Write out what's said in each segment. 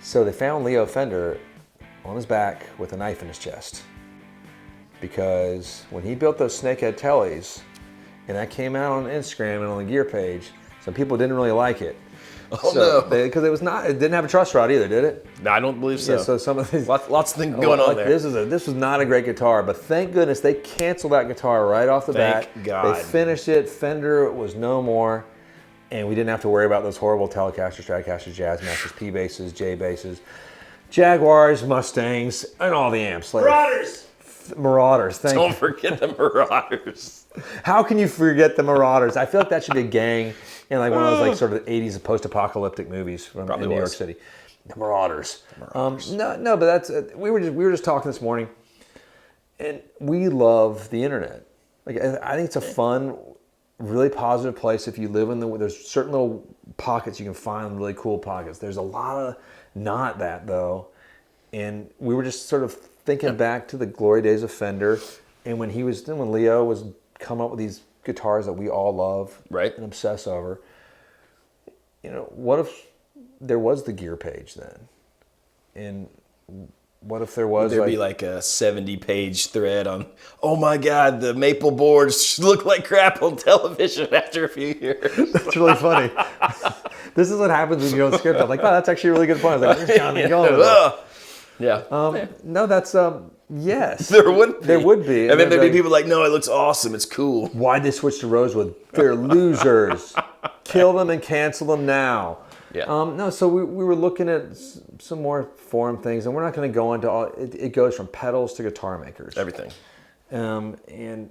So they found Leo Fender on his back with a knife in his chest. Because when he built those snakehead tellies, and that came out on Instagram and on the gear page, some people didn't really like it. Oh, no. Because it didn't have a truss rod either, did it? No, I don't believe so. Yeah, so some of these... Lots of things going on there. This was not a great guitar, but thank goodness they canceled that guitar right off the bat. Thank God. They finished it. Fender was no more. And we didn't have to worry about those horrible Telecasters, Stratocasters, Jazz Masters, P basses, J basses, Jaguars, Mustangs, and all the amps. Marauders. Don't forget the Marauders. How can you forget the Marauders? I feel like that should be a gang in like one of those like sort of 80s post-apocalyptic movies from in New York City. The Marauders. No, but that's we were just talking this morning, and we love the internet. Like I think it's a fun, really positive place if you live in there's certain little pockets you can find really cool pockets. There's a lot of not that though, and we were just sort of thinking back to the glory days of Fender, and when Leo was coming up with these guitars that we all love and obsess over. You know, what if there was the gear page then? And what if there was Would there be like a 70-page thread on, oh my God, the maple boards look like crap on television after a few years. That's really funny. This is what happens when you don't script. I'm like, wow, that's actually really good fun. I was like, where's John going with that? Yeah. No, that's yes. There would be. There would be. And then there'd be people like, no, it looks awesome. It's cool. Why'd they switch to Rosewood? They're losers. Kill them and cancel them now. Yeah. No, so we were looking at some more forum things, and we're not going to go into all. It goes from pedals to guitar makers, everything, and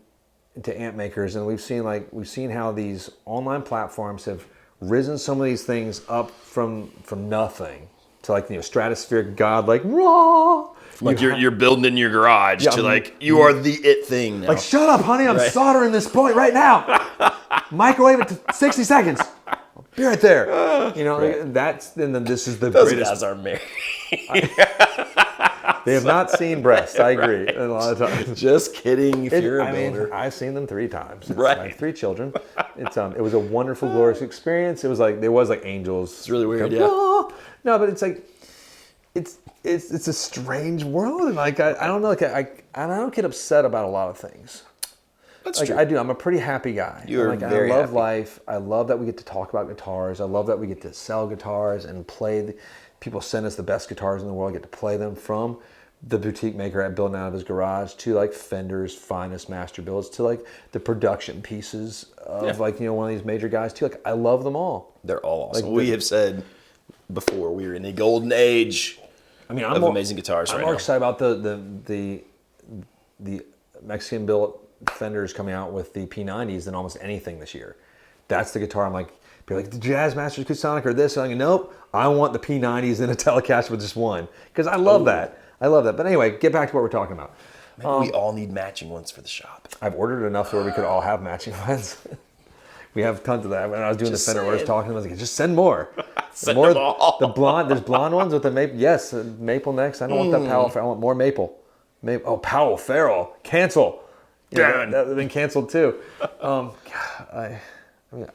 to amp makers, and we've seen how these online platforms have risen some of these things up from nothing to like stratospheric god like raw. Like you're building in your garage to like you are the it thing now. Like shut up, honey! I'm soldering this point right now. Microwave it to 60 seconds. I'll be right there. That's and then this is the Those greatest. guys are married. They have not seen breasts. I agree. A lot of times. Just kidding. If you're a builder, I've seen them 3 times. It's right. Like 3 children. It was a wonderful, glorious experience. It was like there was like angels. It's really weird. Yeah. No, but it's like it's a strange world, and like I don't know, like I don't get upset about a lot of things. That's like true. I do. I'm a pretty happy guy. You're very I love happy. Life. I love that we get to talk about guitars. I love that we get to sell guitars and play. People send us the best guitars in the world. Get to play them from the boutique maker at building out of his garage to like Fender's finest master builds to like the production pieces of like one of these major guys too. Like I love them all. They're all awesome. Like, we have said before we're in the golden age. Of amazing guitars right now. I'm more excited about the Mexican built Fenders coming out with the P90s than almost anything this year. That's the guitar I'm like, people are like the Jazz Masters Kusonic or this. I'm like, nope, I want the P90s in a Telecaster with just one. Because I love that. I love that. But anyway, get back to what we're talking about. Maybe we all need matching ones for the shop. I've ordered enough where we could all have matching ones. We have tons of that. When I was doing the Fender orders, talking to them, I was like, just send more. Send them all. There's blonde ones with the maple. Yes, maple necks. I don't want that Powell Farrell. I want more maple. Powell Farrell. Cancel. That would have been canceled too. I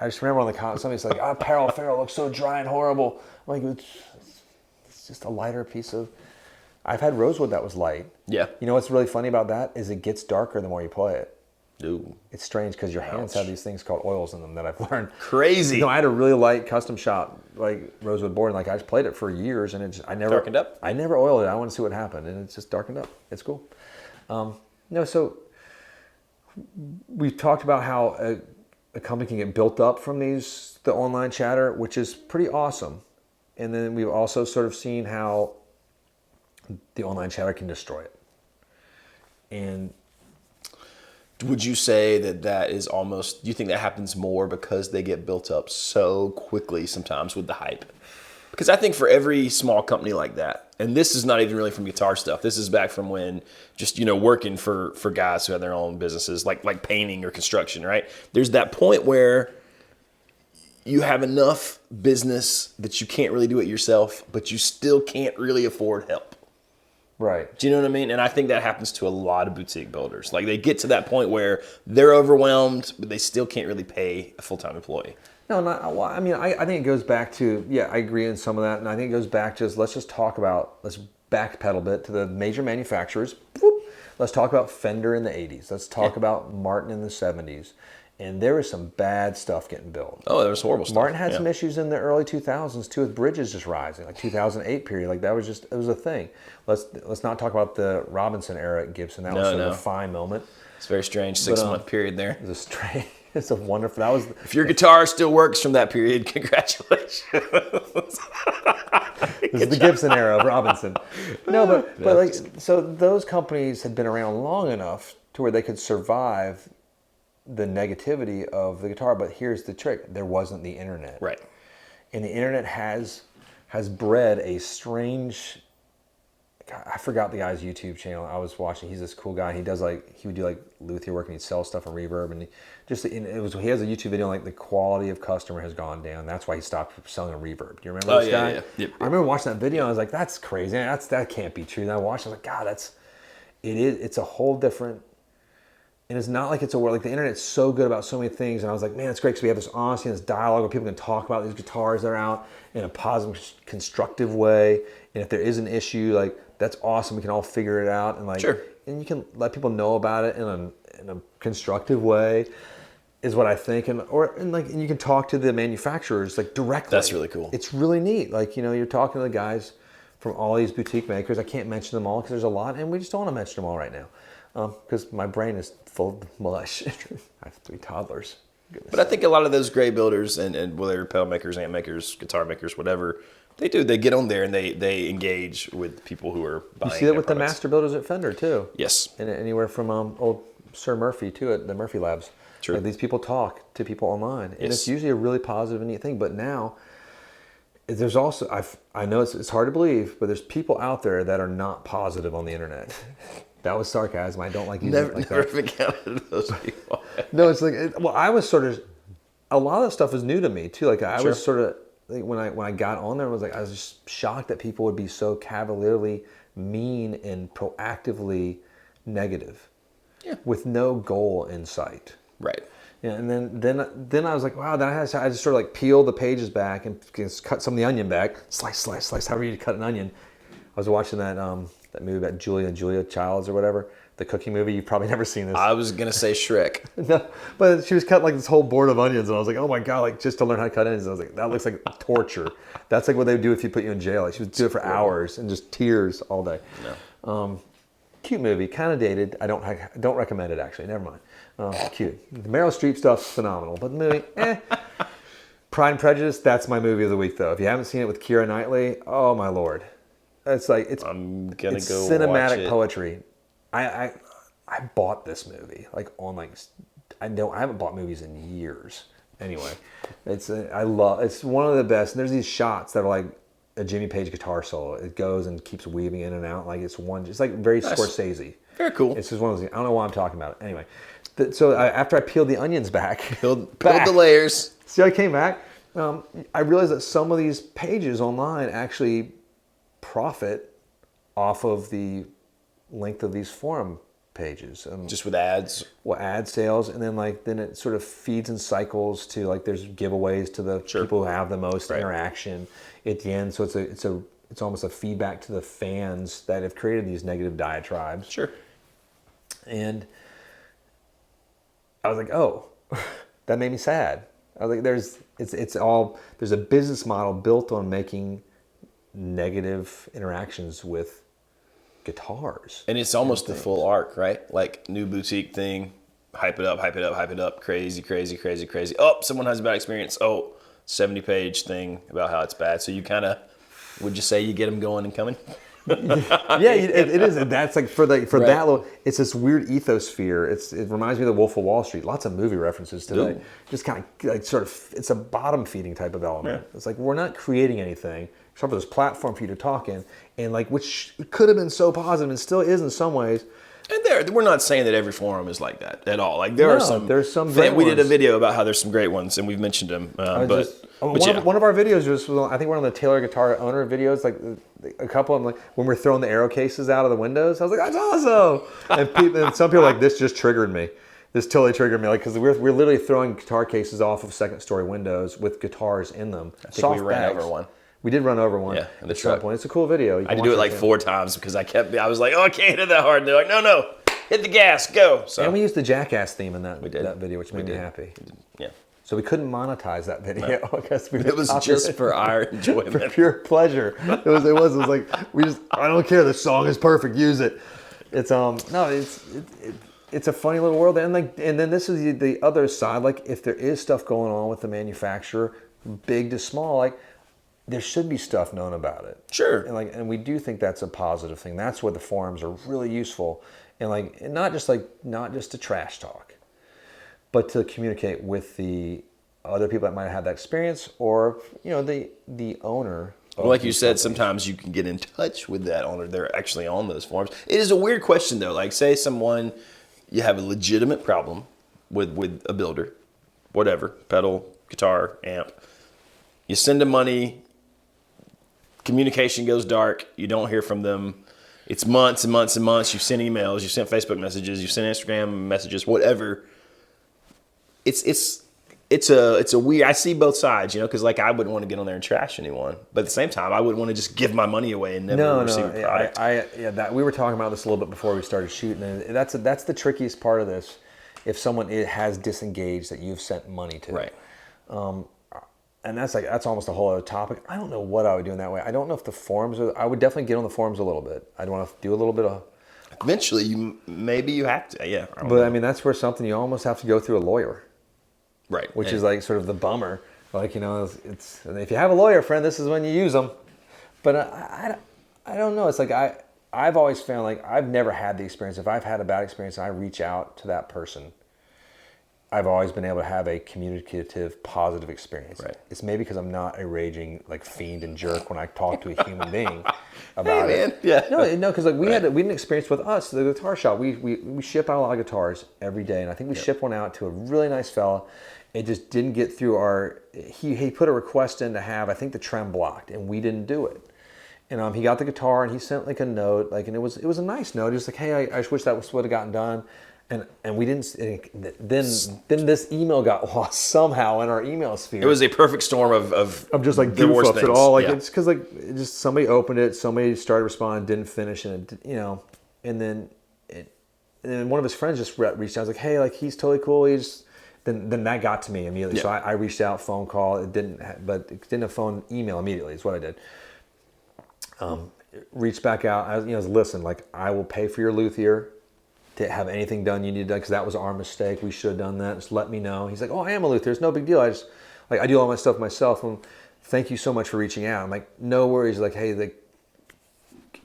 just remember on the comments, somebody's like, Powell Farrell looks so dry and horrible. I'm like, it's just a lighter piece of... I've had Rosewood that was light. Yeah. You know what's really funny about that is it gets darker the more you play it. Ooh. It's strange because your hands have these things called oils in them that I've learned. Crazy. I had a really light custom shop like Rosewood board, and like I just played it for years, and I never darkened up. I never oiled it. I want to see what happened, and it's just darkened up. It's cool. So we talked about how a company can get built up from the online chatter, which is pretty awesome, and then we've also sort of seen how the online chatter can destroy it, and. Would you say that is almost, do you think that happens more because they get built up so quickly sometimes with the hype? Because I think for every small company like that, and this is not even really from guitar stuff, this is back from when just, working for guys who have their own businesses, like painting or construction, right? There's that point where you have enough business that you can't really do it yourself, but you still can't really afford help. Right. Do you know what I mean? And I think that happens to a lot of boutique builders. Like they get to that point where they're overwhelmed, but they still can't really pay a full-time employee. No, not, well, I mean, I think it goes back to, yeah, I agree in some of that. And I think it goes back to, let's backpedal a bit to the major manufacturers. Whoop. Let's talk about Fender in the 80s. Let's talk about Martin in the 70s. And there was some bad stuff getting built. Oh, there was horrible stuff. Martin had some issues in the early 2000s too, with bridges just rising, like 2008 period. Like that was just, it was a thing. Let's not talk about the Robinson era at Gibson. That was sort of a fine moment. It's very strange 6-month period there. It was a strange. It's a wonderful. That was. If your guitar still works from that period, congratulations. This is the Gibson era of Robinson. No, but like, so those companies had been around long enough to where they could survive the negativity of the guitar. But here's the trick: there wasn't the internet. Right. And the internet has bred a strange. I forgot the guy's YouTube channel I was watching. He's this cool guy. He would do like luthier work and he'd sell stuff on Reverb, and he has a YouTube video on like the quality of customer has gone down. That's why he stopped selling a Reverb. Do you remember this guy? Yeah. Yep. I remember watching that video and I was like, that's crazy. That can't be true. And I watched it, I was like, God, it's a whole different. And it's not like it's a world, like the internet's so good about so many things. And I was like, man, it's great because we have this honesty and this dialogue where people can talk about these guitars that are out in a positive, constructive way. And if there is an issue, like that's awesome. We can all figure it out. And like, sure. And you can let people know about it in a constructive way is what I think. And you can talk to the manufacturers like directly. That's really cool. It's really neat. Like, you're talking to the guys from all these boutique makers. I can't mention them all because there's a lot and we just don't want to mention them all right now. Because my brain is full of mush. I have 3 toddlers. Goodness. But I think a lot of those gray builders and whether they're pedal makers, amp makers, guitar makers, whatever, they get on there and they engage with people who are buying. You see that with products. the master builders at Fender too. Yes. And anywhere from old Sir Murphy to at the Murphy Labs. True. These people talk to people online, and it's usually a really positive and neat thing. But now, there's also I know it's hard to believe, but there's people out there that are not positive on the internet. That was sarcasm. I don't like using it like never that. Never encountered those people. No, it's like, I was sort of, a lot of that stuff was new to me too. Like I was sort of, like when I got on there, I was just shocked that people would be so cavalierly mean and proactively negative, with no goal in sight. Right. Yeah, and then I was like, wow. Then I just sort of like peel the pages back and cut some of the onion back, slice, however you cut an onion. I was watching that movie about Julia Childs or whatever, the cooking movie. You've probably never seen this. I was gonna say Shrek. No, but she was cutting like this whole board of onions, and I was like, oh my God, like just to learn how to cut onions. I was like, that looks like torture. That's like what they would do if you put you in jail. Like she would do it for hours and just tears all day. No. Cute movie, kind of dated. I don't recommend it actually. Never mind. Cute. The Meryl Streep stuff's phenomenal, but the movie, Pride and Prejudice. That's my movie of the week, though. If you haven't seen it with Keira Knightley, oh my Lord. I'm gonna go cinematic watch it. Poetry. I bought this movie I haven't bought movies in years. Anyway, it's one of the best. And there's these shots that are like a Jimmy Page guitar solo. It goes and keeps weaving in and out like it's like very Scorsese. Very cool. It's just one of those things. I don't know why I'm talking about it. Anyway, so after I peeled the onions back, peeled the layers. See, I came back. I realized that some of these pages online actually profit off of the length of these forum pages. Just with ads? Well, ad sales, and then it sort of feeds in cycles to like there's giveaways to the people who have the most interaction at the end. So it's almost a feedback to the fans that have created these negative diatribes. Sure. And I was like, oh, that made me sad. I was like, there's a business model built on making negative interactions with guitars. And it's almost the full arc, right? Like new boutique thing, hype it up, crazy. Oh, someone has a bad experience. Oh, 70-page thing about how it's bad. So you kind of, would you say you get them going and coming? Yeah, it is. That's like for that little. It's this weird ethos sphere. It reminds me of the Wolf of Wall Street. Lots of movie references to that. Just kind of like sort of. It's a bottom feeding type of element. Yeah. It's like we're not creating anything except for this platform for you to talk in, and like which could have been so positive and still is in some ways. And we're not saying that every forum is like that at all. Like there's some. There's some. Great we ones. did a video about how there's some great ones, and we've mentioned them. One of our videos was, I think one of the Taylor Guitar owner videos, like a couple of them, like when we're throwing the arrow cases out of the windows. I was like, that's awesome. And some people are like, this just triggered me. This totally triggered me, like, because we're literally throwing guitar cases off of second-story windows with guitars in them. I think we ran over one. We did run over one in the at some point. It's a cool video. I had to do it like 4 times because I was like, oh, I can't hit it that hard. And they're like, no, hit the gas, go. So, and we used the Jackass theme in that video, which made me happy. Yeah. So we couldn't monetize that video because it was just for our enjoyment, for pure pleasure. It was like I don't care. The song is perfect. Use it. It's it's a funny little world, and then this is the other side. Like if there is stuff going on with the manufacturer, big to small, like there should be stuff known about it. Sure. And we do think that's a positive thing. That's where the forums are really useful, and not just to trash talk, but to communicate with the other people that might have had that experience, or the owner. Well, like you said, sometimes you can get in touch with that owner. They're actually on those forums. It is a weird question though. Like say you have a legitimate problem with a builder, whatever, pedal, guitar, amp. You send them money, communication goes dark, you don't hear from them. It's months and months and months. You've sent emails, you've sent Facebook messages, you've sent Instagram messages, whatever. It's a weird. I see both sides, because like I wouldn't want to get on there and trash anyone, but at the same time, I wouldn't want to just give my money away and never receive a product. That we were talking about this a little bit before we started shooting, and that's the trickiest part of this. If someone has disengaged that you've sent money to, right? And that's almost a whole other topic. I don't know what I would do in that way. I don't know if the forums I would definitely get on the forums a little bit. I'd want to do a little bit of. Eventually, maybe you have to, yeah. But I mean, that's where something you almost have to go through a lawyer. Right. Which is like sort of the bummer. Like, it's if you have a lawyer friend, this is when you use them. But I don't know. It's like I've always found like I've never had the experience. If I've had a bad experience and I reach out to that person, I've always been able to have a communicative, positive experience. Right. It's maybe because I'm not a raging like fiend and jerk when I talk to a human being about it. Yeah. No, because like we had an experience with us, the guitar shop. We ship out a lot of guitars every day, and I think we shipped one out to a really nice fella. It just didn't get through he put a request in to have, I think, the trem blocked, and we didn't do it. And he got the guitar and he sent like a note, like, and it was a nice note. He was like, hey, I just wish that would have gotten done. And we didn't. Then this email got lost somehow in our email sphere. It was a perfect storm of just like the worst goof ups things. at all. Like it's because just somebody opened it, somebody started responding, didn't finish, and and then one of his friends just reached out. I was like, hey, like he's totally cool. Then that got to me immediately. Yeah. So I reached out, phone call. It didn't have phone, email immediately. Is what I did. Reached back out. I was listen, like I will pay for your luthier to have anything done you need done because that was our mistake. We should have done that. Just let me know. He's like, oh, I am a luthier. It's no big deal. I do all my stuff myself. And thank you so much for reaching out. I'm like, no worries. Like, hey,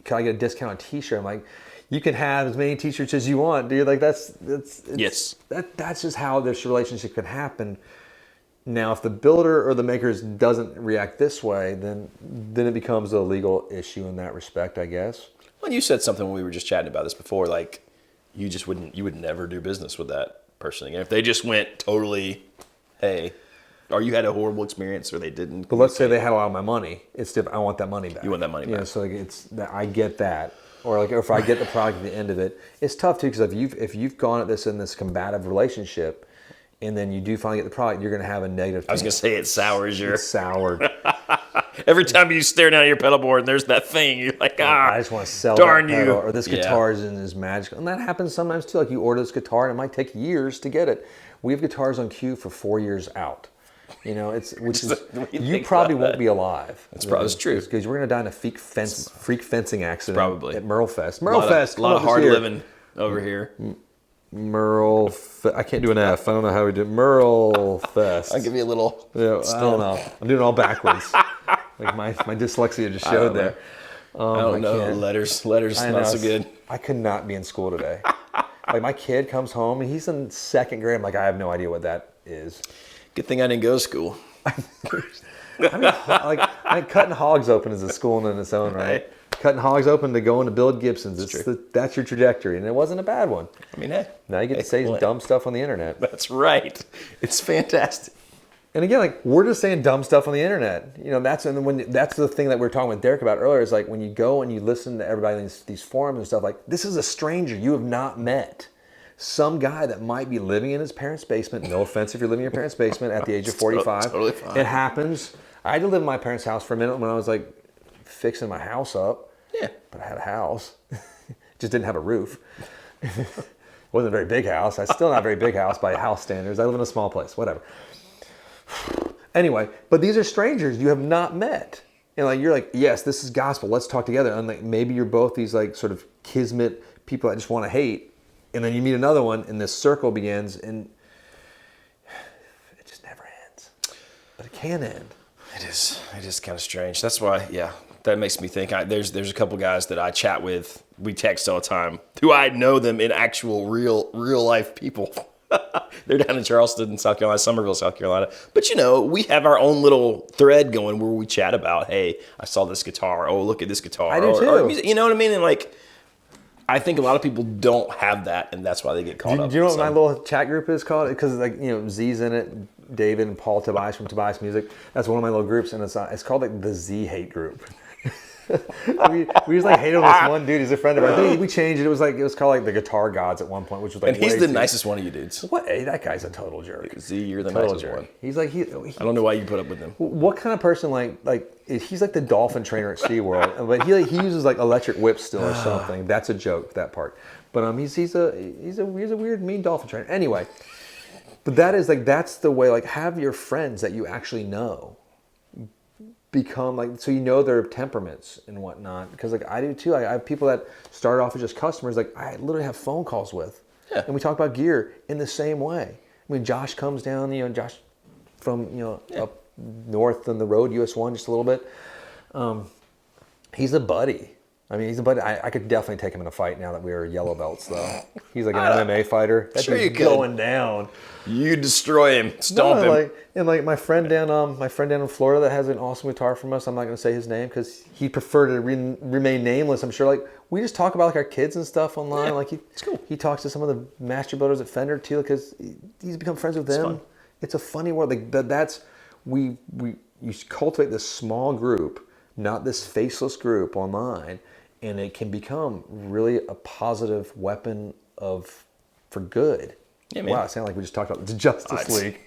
can I get a discount on T-shirt? I'm like, you can have as many T-shirts as you want, dude. Like that's just how this relationship can happen. Now, if the builder or the makers doesn't react this way, then it becomes a legal issue in that respect, I guess. Well, you said something when we were just chatting about this before, like you would never do business with that person again if they just went totally, hey, or you had a horrible experience or they didn't. But let's say they had a lot of my money. It's different. I want that money back. You want that money back. Yeah, so I get that. Or if I get the product at the end of it, it's tough too because if you've gone at this in this combative relationship, and then you do finally get the product, you're going to have a negative. I was going to say it sours your. It's soured. Every time you stare down at your pedal board and there's that thing, you're like, I just want to sell darn that pedal, you. Or this guitar is magical, and that happens sometimes too. Like you order this guitar, and it might take years to get it. We have guitars on queue for 4 years out. You probably won't be alive. That's probably true. Because we're going to die in a freak fencing accident. Probably At Merlefest. A lot of hard living over here. I can't do an F. I don't know how we do it. Merlefest. I'll give you a little. Yeah, I don't know. I'm doing it all backwards. Like my dyslexia just showed there. I don't know. Letters not so good. I could not be in school today. Like my kid comes home and he's in second grade. I'm like, I have no idea what that is. Good thing I didn't go to school. Cutting hogs open is a school in its own right. Cutting hogs open to go into build Gibsons. That's your trajectory, and it wasn't a bad one. I mean, hey. Now you get to say dumb stuff on the internet. That's right. It's fantastic. And again, like we're just saying dumb stuff on the internet. You know, that's the thing that we were talking with Derek about earlier. Is like when you go and you listen to everybody in these forums and stuff. Like this is a stranger you have not met. Some guy that might be living in his parents' basement. No offense if you're living in your parents' basement at the age of 45. Totally fine. It happens. I had to live in my parents' house for a minute when I was like fixing my house up. Yeah. But I had a house. Just didn't have a roof. Wasn't a very big house. I still not a very big house by house standards. I live in a small place. Whatever. Anyway, but these are strangers you have not met. And like you're like, yes, this is gospel. Let's talk together. And like maybe you're both these like sort of kismet people that just want to hate. And then you meet another one and this circle begins and it just never ends. But it can end. It is kind of strange. That's why, yeah, that makes me think. There's a couple guys that I chat with. We text all the time. Who I know them in actual real life people. They're down in Charleston, South Carolina, Summerville, South Carolina. But, you know, we have our own little thread going where we chat about, hey, I saw this guitar. Oh, look at this guitar. I do too. Or music, you know what I mean? And, like, I think a lot of people don't have that, and that's why they get caught up. Do you know what my little chat group is called? Because, like, you know, Z's in it, David and Paul Tobias from Tobias Music. That's one of my little groups, and it's called, like, the Z Hate Group. I mean, we just like hated on this one dude. He's a friend of ours. I think we changed it. It was called like the Guitar Gods at one point, which was like. And he's the nicest one of you dudes. What? Hey, that guy's a total jerk. Z, you're the nicest one. He's like I don't know why you put up with him. What kind of person he's like the dolphin trainer at SeaWorld, but he uses like electric whips still or something. That's a joke, that part. But he's a weird mean dolphin trainer. Anyway, but that's the way. Like have your friends that you actually know. Become like so you know their temperaments and whatnot because like I do too. I have people that start off as just customers like I literally have phone calls with, and we talk about gear in the same way. I mean, Josh comes down, Josh from up north on the road, US1 just a little bit. He's a buddy. I mean, he's a buddy. I could definitely take him in a fight now that we are yellow belts, though. He's like an MMA fighter. That sure dude's going down. You destroy him, stomp him. Like my friend down in Florida that has an awesome guitar from us. I'm not going to say his name because he preferred to remain nameless. I'm sure. Like we just talk about like our kids and stuff online. Yeah, like it's cool. He talks to some of the master builders at Fender too because he's become friends with them. Fun. It's a funny world. Like you cultivate this small group, not this faceless group online. And it can become really a positive weapon for good. Yeah, man. Wow, it sounded like we just talked about the Justice League.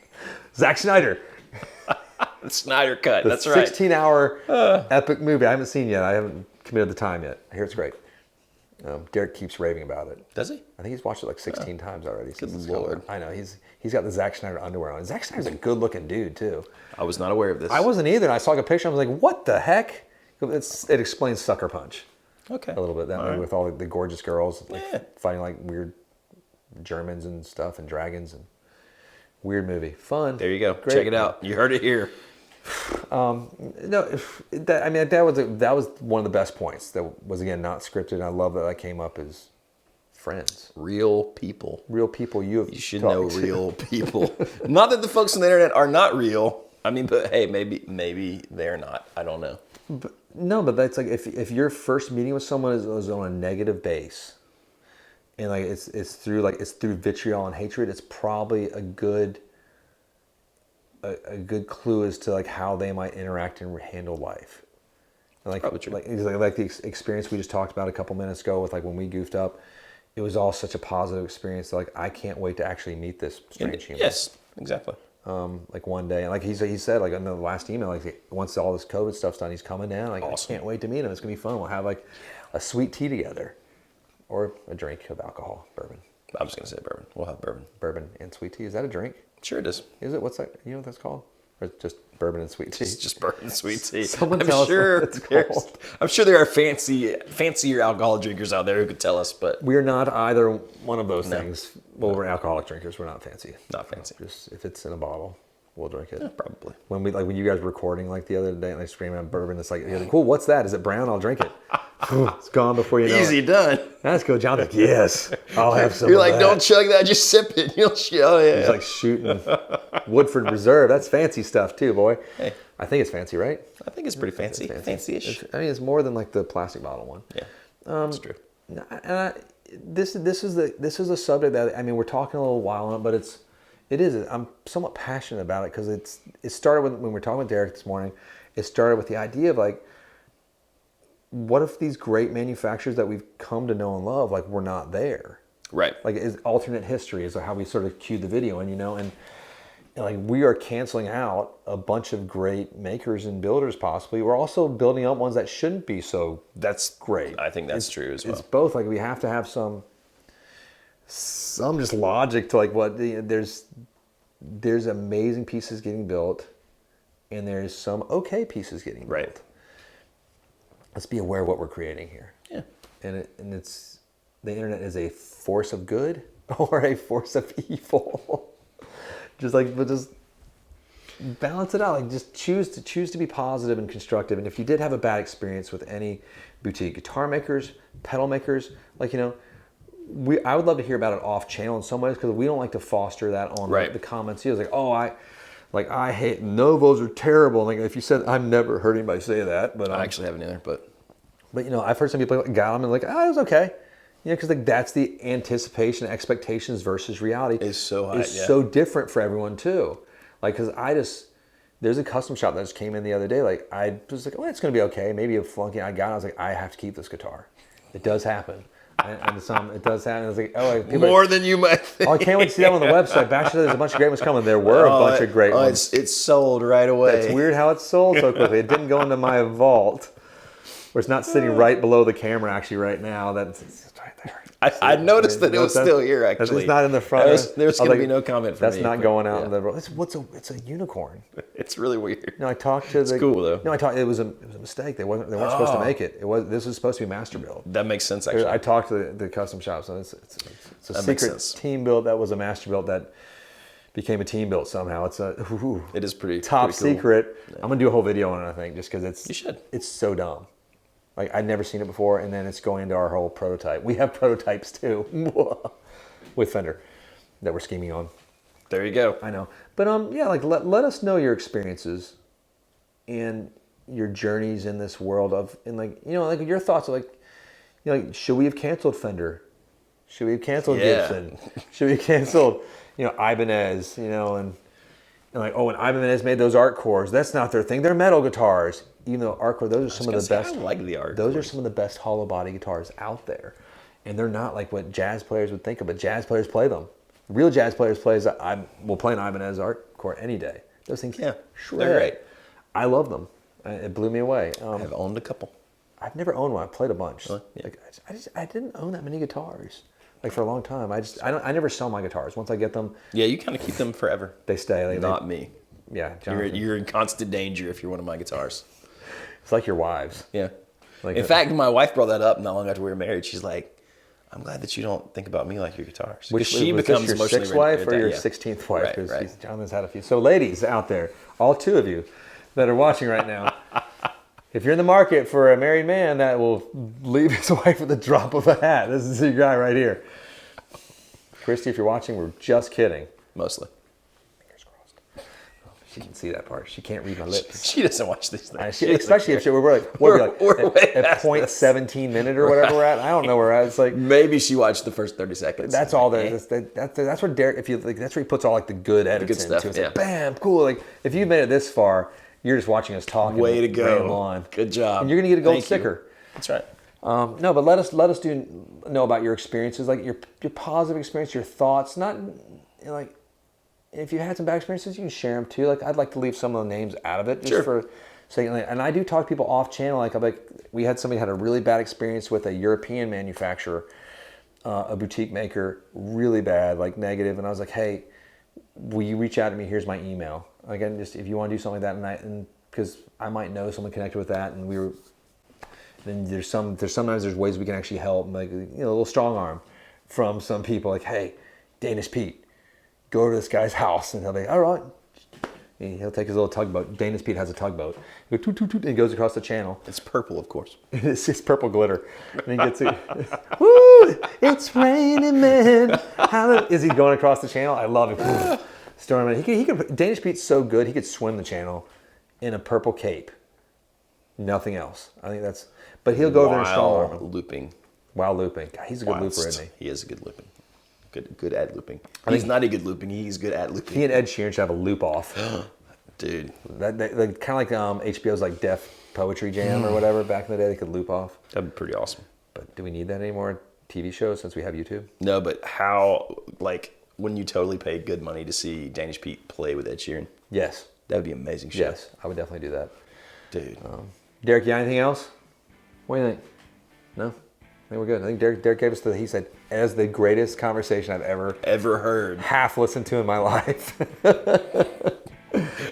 Zack Snyder. The Snyder Cut, that's right. 16-hour epic movie I haven't seen yet. I haven't committed the time yet. I hear it's great. Derek keeps raving about it. Does he? I think he's watched it like 16 times already. Good Lord. I know. He's got the Zack Snyder underwear on. Zack Snyder's a good-looking dude, too. I was not aware of this. I wasn't either. I saw a picture. I was like, what the heck? It explains Sucker Punch. Okay. A little bit that way with all the gorgeous girls fighting like weird Germans and stuff and dragons and weird movie. Fun. There you go. Great. Check it out. You heard it here. That was one of the best points. That was again not scripted. And I love that came up as friends. Real people. Real people you should know real people. Not that the folks on the internet are not real. I mean, but hey, maybe they're not. I don't know. But that's like if your first meeting with someone is on a negative base, and like it's through vitriol and hatred, it's probably a good clue as to like how they might interact and handle life. And like probably true. Like the experience we just talked about a couple minutes ago with like when we goofed up, it was all such a positive experience. Like I can't wait to actually meet this strange human. Yes, exactly. Like one day, and like he said, like in the last email, like once all this COVID stuff's done, he's coming down. Like awesome. I can't wait to meet him. It's gonna be fun. We'll have like a sweet tea together, or a drink of alcohol, bourbon. I was gonna say bourbon. We'll have bourbon. Bourbon and sweet tea. Is that a drink? Sure it is. Is it? What's that? You know what that's called? Or just bourbon and sweet tea? It's just bourbon and sweet tea. Someone tell us what it's called. I'm sure there are fancier alcohol drinkers out there who could tell us, but we're not either one of those things. Well, we're alcoholic drinkers. We're not fancy. Not fancy. Just if it's in a bottle, we'll drink it. Yeah, probably. When you guys were recording like the other day and I screamed out bourbon, it's like, cool, what's that? Is it brown? I'll drink it. It's gone before you know Easy it. done. That's cool. John's like, yes, I'll have some. You're of like, that. don't chug that, just sip it. Oh yeah. He's like shooting Woodford Reserve. That's fancy stuff too, boy. Hey. I think it's fancy, right? I think it's pretty fancy. Fancy-ish. It's more than like the plastic bottle one. Yeah, that's true. And this is a subject that we're talking a little while on it, but It is. I'm somewhat passionate about it because it started when we were talking with Derek this morning. It started with the idea of like, what if these great manufacturers that we've come to know and love, like, were not there? Right. Like, is alternate history is how we sort of cued the video, and and like we are canceling out a bunch of great makers and builders. Possibly, we're also building up ones that shouldn't be so. That's great. I think that's true as well. It's both. Like we have to have some just logic to like what there's amazing pieces getting built, and there's some okay pieces getting built. Right. Let's be aware of what we're creating here. Yeah. And it's the internet is a force of good or a force of evil. Just balance it out. Like just choose to be positive and constructive. And if you did have a bad experience with any boutique guitar makers, pedal makers, like I would love to hear about it off channel in some ways because we don't like to foster that on the comments. He was like, oh, I hate Novos are terrible. Like if you said, I've never heard anybody say that, but I actually haven't either. But I've heard some people got them and like, oh, it was okay. Because like that's the anticipation, expectations versus reality is so high. It's so different for everyone too. Like, because there's a custom shop that just came in the other day. Like I was like, oh, it's gonna be okay. Maybe a flunky. I was like, I have to keep this guitar. It does happen. And it does happen. I was like, oh, like, more than you might think. Oh, I can't wait to see that on the website. Actually, there's a bunch of great ones coming. There were a bunch of great ones. It's sold right away. It's weird how it's sold so quickly. It didn't go into my vault, where it's not sitting right below the camera. Actually, right now, it's right there. I noticed that it was still here. Actually, it's not in the front. There's going to be no comment from me. That's not going out in the. It's a unicorn. It's really weird. I talked to the. It's cool though. No, it was a mistake. They weren't supposed to make it. This was supposed to be master build. That makes sense. Actually, I talked to the custom shop, so it's a that secret team build that was a master build that became a team build somehow. It is pretty top pretty cool. secret. Yeah. I'm gonna do a whole video on it. I think just because you should. It's so dumb. Like I'd never seen it before, and then it's going into our whole prototype. We have prototypes too with Fender that we're scheming on. There you go. I know, but like let us know your experiences and your journeys in this world like your thoughts of like should we have canceled Fender? Should we have canceled Gibson? Should we have canceled Ibanez? And like when Ibanez made those art cores, that's not their thing. They're metal guitars. Even though art core, those are some of the best. I like the art. Those are some of the best hollow body guitars out there, and they're not like what jazz players would think of. But jazz players play them. Real jazz players will play an Ibanez art core any day. Those things, shred. They're great. I love them. It blew me away. I've owned a couple. I've never owned one. I played a bunch. Really? Yeah. Like, I didn't own that many guitars. Like for a long time. I never sell my guitars. Once I get them, yeah, you kind of keep them forever. They stay. Not me. Yeah, you're in constant danger if you're one of my guitars. It's like your wives. Yeah. In fact, my wife brought that up not long after we were married. She's like, I'm glad that you don't think about me like your guitars. Which she becomes your sixth wife or your 16th wife? Because Jonathan's had a few. So ladies out there, all two of you that are watching right now, if you're in the market for a married man that will leave his wife with a drop of a hat, this is your guy right here. Christy, if you're watching, we're just kidding. Mostly. She can see that part. She can't read my lips. She doesn't watch these things. Especially if we're at 0.17 minute or whatever we're at. I don't know where we're at. It's like maybe she watched the first 30 seconds. That's all there. That's where Derek. That's where he puts all like the good edits stuff. It's like, bam, cool. Like if you've made it this far, you're just watching us talk. Way to go. Good job. And you're gonna get a gold sticker. That's right. No, but let us know about your experiences, like your positive experience, your thoughts. Not like. If you had some bad experiences, you can share them too. Like I'd like to leave some of the names out of it, just for saying. And I do talk to people off channel. Like we had somebody had a really bad experience with a European manufacturer, a boutique maker, really bad, like negative. And I was like, hey, will you reach out to me? Here's my email. Again, just if you want to do something like that, and because I might know someone connected with that, and then sometimes there's ways we can actually help, like a little strong arm from some people. Like, hey, Danish Pete. Go to this guy's house, and he'll be, all right. And he'll take his little tugboat. Danish Pete has a tugboat. He'll go, toot, toot, toot, and he goes across the channel. It's purple, of course. It's purple glitter. And he gets it. Woo! It's raining men. Is he going across the channel? I love it. Storming. He could. Danish Pete's so good, he could swim the channel in a purple cape. Nothing else. I think that's. But he'll go over there and strong arm. Looping. While looping. God, he's a good looper, isn't he? He is a good looping. Good at looping. He's not a good looping. He's good at looping. He and Ed Sheeran should have a loop off. Dude. That kind of like HBO's like Def Poetry Jam or whatever back in the day. They could loop off. That'd be pretty awesome. But do we need that anymore in TV shows since we have YouTube? No, but how, like, when you totally paid good money to see Danish Pete play with Ed Sheeran? Yes. That would be an amazing show. Yes, I would definitely do that. Dude. Derek, you got anything else? What do you think? No? I think we're good. I think Derek gave us he said, as the greatest conversation I've ever heard. Half listened to in my life.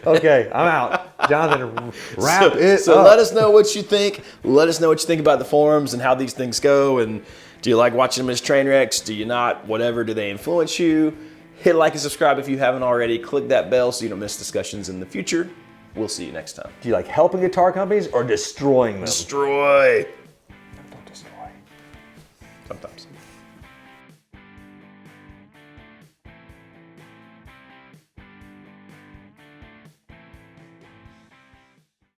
Okay, I'm out. Jonathan, wrap it up. So let us know what you think. Let us know what you think about the forums and how these things go. And do you like watching them as train wrecks? Do you not? Whatever. Do they influence you? Hit like and subscribe if you haven't already. Click that bell so you don't miss discussions in the future. We'll see you next time. Do you like helping guitar companies or destroying them? Destroy. Don't destroy. Sometimes.